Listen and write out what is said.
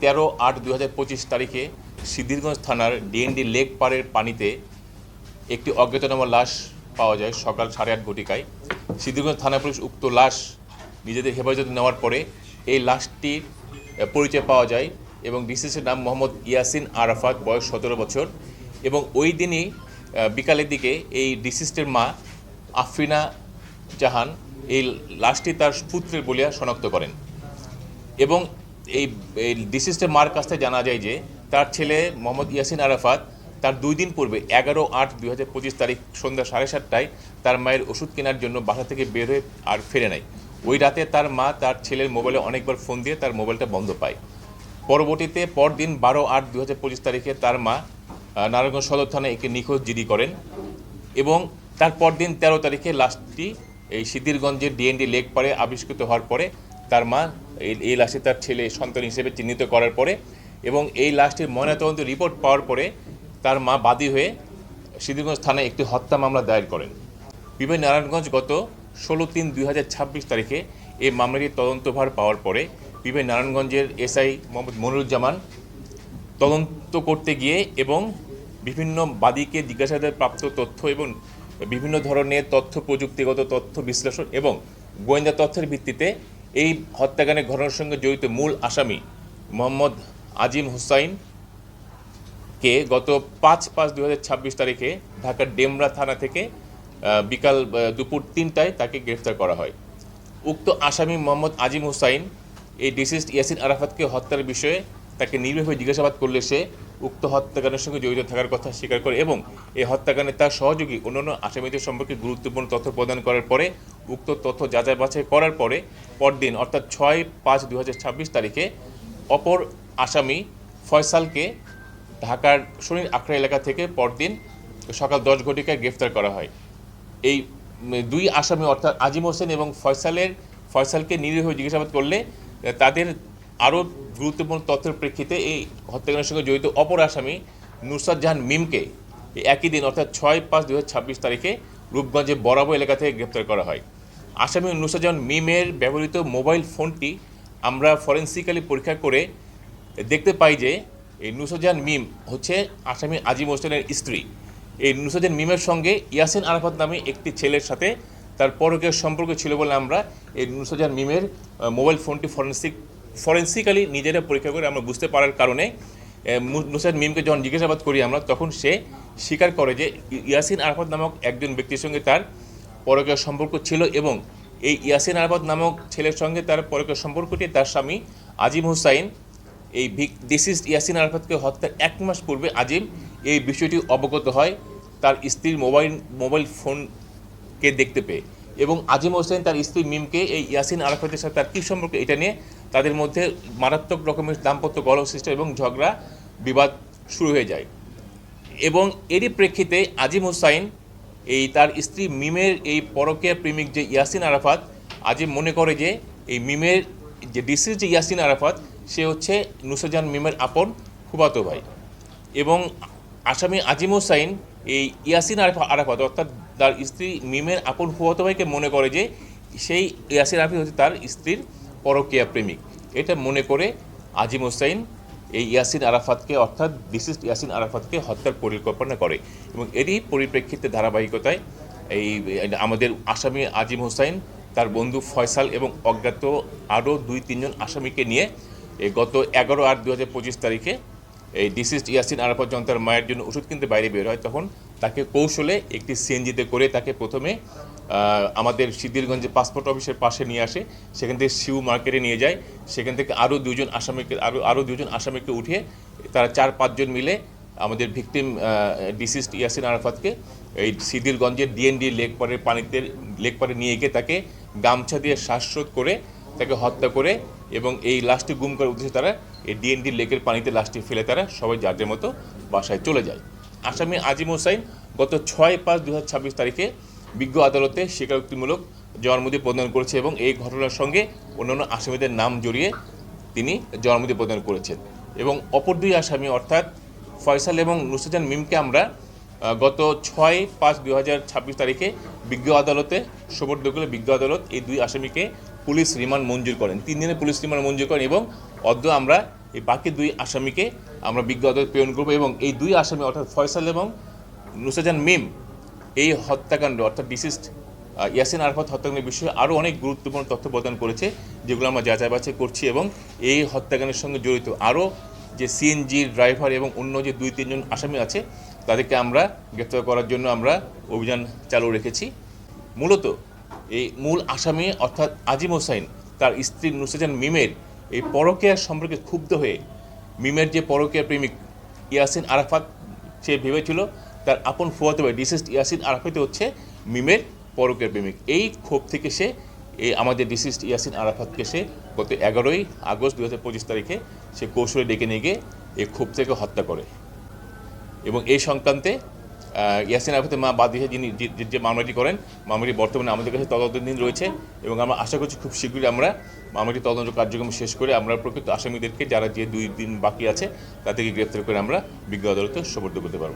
13/8/2025 তারিখে সিদ্ধিরগঞ্জ থানার DND lake পাড়ের পানিতে একটি অজ্ঞাতনামা লাশ পাওয়া যায় সকাল 8:30 ঘটিকায়। সিদ্ধিরগঞ্জ থানা পুলিশ উক্ত লাশ নিজেদের হেফাজতে নেওয়ার পরে এই লাশটির পরিচয় পাওয়া যায় এবং ডিসিসের নাম মোহাম্মদ ইয়াসিন আরাফাত, বয়স 17 বছর। এবং ওই দিনই বিকালের দিকে এই ডিসিস্টের মা আফরিনা জাহান এই লাশটি তার পুত্রের বলিয়া শনাক্ত করেন এবং এই ডিসিস্টের মার কাছ থেকে জানা যায় যে তার ছেলে মোহাম্মদ ইয়াসিন আরাফাত তার 2 দিন পূর্বে 11/8/2025 তারিখ সন্ধ্যা 7:30টায় তার মায়ের ওষুধ কেনার জন্য বাসা থেকে বের হয়ে আর ফিরে নাই। ওই রাতে তার মা তার ছেলের মোবাইলে অনেকবার ফোন দিয়ে তার মোবাইলটা বন্ধ পায়। পরবর্তীতে পরদিন 12/8/2025 তারিখে তার মা নারায়ণগঞ্জ সদর থানায় একটি নিখোঁজ জিডি করেন এবং তার পরদিন 13 তারিখে লাশটি এই সিদ্ধিরগঞ্জের ডিএনডি লেক পাড়ে আবিষ্কৃত হওয়ার পরে তার মা এই লাশটি তার ছেলে সন্তান হিসেবে চিহ্নিত করার পরে এবং এই লাশটির ময়নাতদন্ত রিপোর্ট পাওয়ার পরে তার মা বাদী হয়ে সিদ্ধিরগঞ্জ থানায় একটি হত্যা মামলা দায়ের করেন। বিভাগ নারায়ণগঞ্জ গত 16/3/2026 তারিখে এই মামলাটির তদন্তভার পাওয়ার পরে বিভাগ নারায়ণগঞ্জের এসআই মোহাম্মদ মনিরুজ্জামান তদন্ত করতে গিয়ে এবং বিভিন্ন বাদীকে জিজ্ঞাসাবাদের প্রাপ্ত তথ্য এবং বিভিন্ন ধরনের তথ্য প্রযুক্তিগত তথ্য বিশ্লেষণ এবং গোয়েন্দা তথ্যের ভিত্তিতে এই হত্যাকাণ্ডের ঘটনার সঙ্গে জড়িত মূল আসামি মোহাম্মদ আজিম হুসাইনকে গত 5/5/2026 তারিখে ঢাকার ডেমরা থানা থেকে বিকাল দুপুর 3টায় তাকে গ্রেফতার করা হয়। উক্ত আসামি মোহাম্মদ আজিম হুসাইন এই ডিসিস্ট ইয়াসিন আরাফাতকে হত্যার বিষয়ে তাকে নির্ভীকভাবে জিজ্ঞাসাবাদ করলে সে উক্ত হত্যাকাণ্ডের সঙ্গে জড়িত থাকার কথা স্বীকার করে এবং এই হত্যাকাণ্ডে তার সহযোগী অন্যান্য আসামিদের সম্পর্কে গুরুত্বপূর্ণ তথ্য প্রদান করার পরে উক্ত তথ্য যাচাই বাছাই করার পরে পরদিন অর্থাৎ 6/5/2026 তারিখে অপর আসামি ফয়সালকে ঢাকার শনির আখড়া এলাকা থেকে পরদিন সকাল 10 ঘটিকায় গ্রেফতার করা হয়। এই দুই আসামি অর্থাৎ আজিম হোসেন এবং ফয়সালকে নিরীহভাবে জিজ্ঞাসাবাদ করলে তাদের আরও গুরুত্বপূর্ণ তথ্যের প্রেক্ষিতে এই হত্যাকাণ্ডের সঙ্গে জড়িত অপর আসামি নুসরাত জাহান মিমকে একই দিন অর্থাৎ 6/5/2026 তারিখে রূপগঞ্জের বরাবো এলাকা থেকে গ্রেপ্তার করা হয়। আসামি নুসরাত জাহান মিমের ব্যবহৃত মোবাইল ফোনটি আমরা ফরেন্সিক্যালি পরীক্ষা করে দেখতে পাই যে এই নুসরাত জাহান মিম হচ্ছে আসামি আজিম হোসেনের স্ত্রী। এই নুসরাত জাহান মিমের সঙ্গে ইয়াসিন আরাফাত নামে একটি ছেলের সাথে তার পরকীয় সম্পর্ক ছিল বলে আমরা এই নুসরাত জাহান মিমের মোবাইল ফোনটি ফরেন্সিক্যালি নিজেরা পরীক্ষা করে আমরা বুঝতে পারার কারণে নুসরাত মিমকে যখন জিজ্ঞাসাবাদ করি আমরা তখন সে স্বীকার করে যে ইয়াসিন আরাফাত নামক একজন ব্যক্তির সঙ্গে তার পরকীয় সম্পর্ক ছিল এবং এই ইয়াসিন আরাফাত নামক ছেলের সঙ্গে তার পরকীয় সম্পর্কটি তার স্বামী আজিম হুসাইন এই ডিসিস্ট ইয়াসিন আরাফাতকে হত্যার 1 মাস পূর্বে আজিম এই বিষয়টি অবগত হয় তার স্ত্রীর মোবাইল ফোনকে দেখতে পেয়ে এবং আজিম হোসেন তার স্ত্রী মিমকে এই ইয়াসিন আরাফাতের সাথে তার কী সম্পর্ক এটা নিয়ে তাদের মধ্যে মারাত্মক রকমের দাম্পত্য কলহ সৃষ্টি এবং ঝগড়া বিবাদ শুরু হয়ে যায় এবং এরই প্রেক্ষিতে আজিম হোসাইন এই তার স্ত্রী মিমের এই পরকীয়া প্রেমিক যে ইয়াসিন আরাফাত আজিম মনে করে যে এই মিমের যে ডিসিস যে ইয়াসিন আরাফাত সে হচ্ছে নুসরাত জাহান মিমের আপন ফুফাতো ভাই এবং আসামি আজিম হোসাইন এই ইয়াসিন আরাফাত অর্থাৎ তার স্ত্রী মিমের আপন ফুফাতো ভাইকে মনে করে যে সেই ইয়াসিন আরাফাত হচ্ছে তার স্ত্রীর পরকীয়া প্রেমিক। এটা মনে করে আজিম হোসাইন এই ইয়াসিন আরাফাতকে অর্থাৎ ডিসিস ইয়াসিন আরাফাতকে হত্যার পরিকল্পনা করে এবং এরই পরিপ্রেক্ষিতে ধারাবাহিকতায় এই আমাদের আসামি আজিম হোসাইন তার বন্ধু ফয়সাল এবং অজ্ঞাত আরও 2-3 জন আসামিকে নিয়ে গত 11/8/2025 তারিখে এই ডিসিস্ট ইয়াসিন আরাফাত যখন তার মায়ের জন্য ওষুধ কিনতে বাইরে বের হয় তখন তাকে কৌশলে একটি সিএনজিতে করে তাকে প্রথমে আমাদের সিদ্ধিরগঞ্জে পাসপোর্ট অফিসের পাশে নিয়ে আসে, সেখান থেকে শিউ মার্কেটে নিয়ে যায়, সেখান থেকে আরও 2 জন আসামিকে উঠিয়ে তারা 4-5 জন মিলে আমাদের ভিকটিম ডিসিস্ট ইয়াসিন আরাফাতকে এই সিদ্ধিরগঞ্জের ডিএনডি লেক পাড়ে নিয়ে গিয়ে তাকে গামছা দিয়ে শ্বাসরোধ করে তাকে হত্যা করে এবং এই লাশটি গুম করার উদ্দেশ্যে তারা এই ডিএনডি লেকের পানিতে লাশটি ফেলে তারা সবাই যার যার মতো বাসায় চলে যায়। আসামি আজিম হোসাইন গত 6/5/2026 তারিখে বিজ্ঞ আদালতে স্বীকারোক্তিমূলক জবানবন্দি প্রদান করেছে এবং এই ঘটনার সঙ্গে অন্যান্য আসামিদের নাম জড়িয়ে তিনি জবানবন্দি প্রদান করেছেন এবং অপর 2 আসামি অর্থাৎ ফয়সাল এবং নুসরাত জাহান মিমকে আমরা গত 6/5/2026 তারিখে বিজ্ঞ আদালতে সোপর্দ করে বিজ্ঞ আদালত এই 2 আসামিকে পুলিশ রিমান্ড মঞ্জুর করেন, 3 দিনের পুলিশ রিমান্ড মঞ্জুর করেন এবং অদ্য আমরা এই বাকি 2 আসামিকে আমরা বিজ্ঞ আদালতে প্রেরণ করব এবং এই 2 আসামি অর্থাৎ ফয়সাল এবং নুসরাত মিম এই হত্যাকাণ্ড অর্থাৎ ডিসিস্ট ইয়াসিন আরাফাত হত্যাকাণ্ডের বিষয়ে আরও অনেক গুরুত্বপূর্ণ তথ্য প্রদান করেছে, যেগুলো আমরা যাচাই বাছাই করছি এবং এই হত্যাকাণ্ডের সঙ্গে জড়িত আরও যে সিএনজির ড্রাইভার এবং অন্য যে 2-3 জন আসামি আছে তাদেরকে আমরা গ্রেফতার করার জন্য আমরা অভিযান চালু রেখেছি। মূলত এই মূল আসামি অর্থাৎ আজিম হোসাইন তার স্ত্রী নুসরাত মিমের এই পরকীয়ার সম্পর্কে ক্ষুব্ধ হয়ে মিমের যে পরকীয়ার প্রেমিক ইয়াসিন আরাফাত সে ভেবেছিল তার আপন ফুয়াতো ভাই ডিসিস্ট ইয়াসিন আরাফাতই হচ্ছে মিমের পরকীয়ার প্রেমিক। এই ক্ষোভ থেকে সে আমাদের ডিসিস্ট ইয়াসিন আরাফাতকে সে গত 11ই আগস্ট 2025 তারিখে সে কৌশলে ডেকে নিয়ে গিয়ে এই ক্ষোভ থেকে হত্যা করে এবং এই সংক্রান্তে ইয়াসিন আরাফাতের মা বাদী যিনি যে মামলাটি করেন মামলাটি বর্তমানে আমাদের কাছে তদন্তাধীন রয়েছে এবং আমরা আশা করছি খুব শীঘ্রই আমরা মামলাটি তদন্ত কার্যক্রম শেষ করে আমরা প্রকৃত আসামিদেরকে যারা যে 2 দিন বাকি আছে তাদেরকে গ্রেপ্তার করে আমরা বিজ্ঞ আদালতে সোপর্দ করতে পারব।